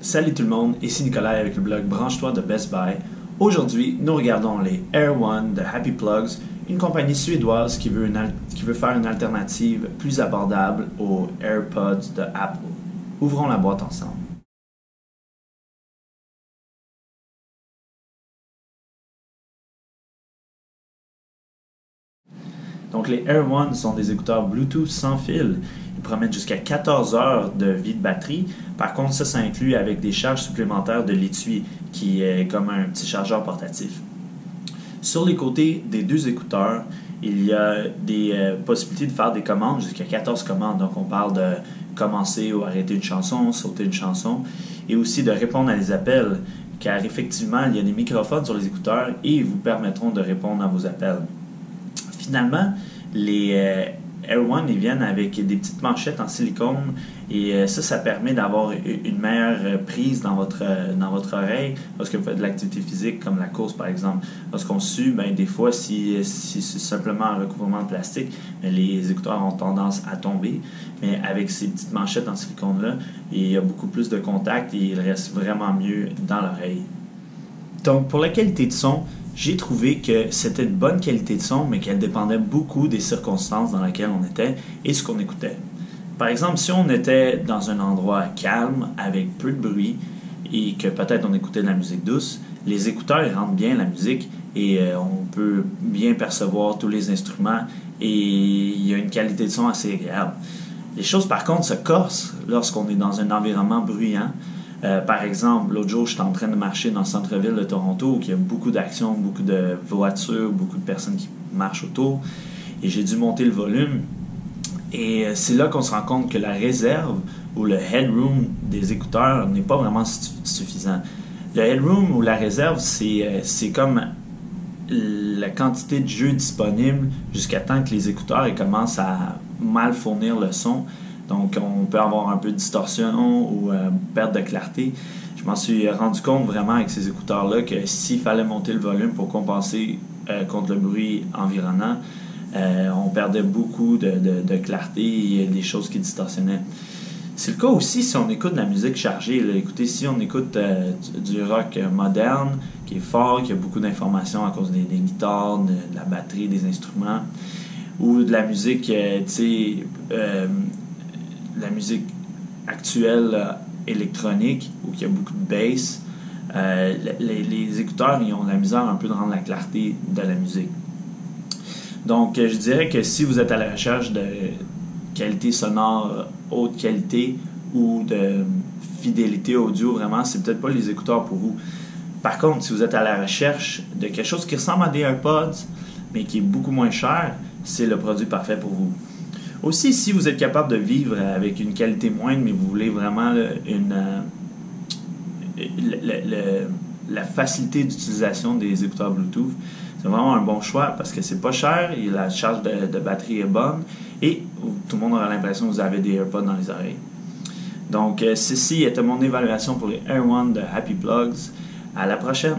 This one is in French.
Salut tout le monde, ici Nicolas avec le blog Branche-toi de Best Buy. Aujourd'hui, nous regardons les Air One de Happy Plugs, une compagnie suédoise qui veut faire une alternative plus abordable aux AirPods de Apple. Ouvrons la boîte ensemble. Donc les Air One sont des écouteurs Bluetooth sans fil. Ils promettent jusqu'à 14 heures de vie de batterie. Par contre, ça inclut avec des charges supplémentaires de l'étui qui est comme un petit chargeur portatif. Sur les côtés des deux écouteurs, il y a des possibilités de faire des commandes, jusqu'à 14 commandes. Donc on parle de commencer ou arrêter une chanson, sauter une chanson, et aussi de répondre à des appels, car effectivement, il y a des microphones sur les écouteurs et ils vous permettront de répondre à vos appels. Finalement, les Air One ils viennent avec des petites manchettes en silicone et ça permet d'avoir une meilleure prise dans votre oreille lorsque vous faites de l'activité physique comme la course par exemple. Lorsqu'on sue, des fois si c'est simplement un recouvrement de plastique, les écouteurs ont tendance à tomber, mais avec ces petites manchettes en silicone là, il y a beaucoup plus de contact et il reste vraiment mieux dans l'oreille. Donc pour la qualité de son, j'ai trouvé que c'était de bonne qualité de son, mais qu'elle dépendait beaucoup des circonstances dans lesquelles on était et ce qu'on écoutait. Par exemple, si on était dans un endroit calme, avec peu de bruit, et que peut-être on écoutait de la musique douce, les écouteurs ils rendent bien la musique et on peut bien percevoir tous les instruments et il y a une qualité de son assez agréable. Les choses par contre se corsent lorsqu'on est dans un environnement bruyant. Par exemple, l'autre jour, j'étais en train de marcher dans le centre-ville de Toronto où il y a beaucoup d'actions, beaucoup de voitures, beaucoup de personnes qui marchent autour et j'ai dû monter le volume et c'est là qu'on se rend compte que la réserve ou le headroom des écouteurs n'est pas vraiment suffisant. Le headroom ou la réserve, c'est comme la quantité de jeu disponible jusqu'à temps que les écouteurs commencent à mal fournir le son. Donc, on peut avoir un peu de distorsion ou perte de clarté. Je m'en suis rendu compte vraiment avec ces écouteurs-là que s'il fallait monter le volume pour compenser contre le bruit environnant, on perdait beaucoup de clarté et des choses qui distorsionnaient. C'est le cas aussi si on écoute de la musique chargée. Là. Écoutez, si on écoute du rock moderne, qui est fort, qui a beaucoup d'informations à cause des guitares, de la batterie, des instruments, ou de la musique, la musique actuelle électronique où il y a beaucoup de bass, les écouteurs ils ont la misère un peu de rendre la clarté de la musique. Donc je dirais que si vous êtes à la recherche de qualité sonore haute qualité ou de fidélité audio, vraiment c'est peut-être pas les écouteurs pour vous. Par contre, si vous êtes à la recherche de quelque chose qui ressemble à des AirPods mais qui est beaucoup moins cher, c'est le produit parfait pour vous. Aussi, si vous êtes capable de vivre avec une qualité moindre, mais vous voulez vraiment la facilité d'utilisation des écouteurs Bluetooth, c'est vraiment un bon choix parce que c'est pas cher et la charge de batterie est bonne et tout le monde aura l'impression que vous avez des AirPods dans les oreilles. Donc, ceci était mon évaluation pour les Air One de Happy Plugs. À la prochaine!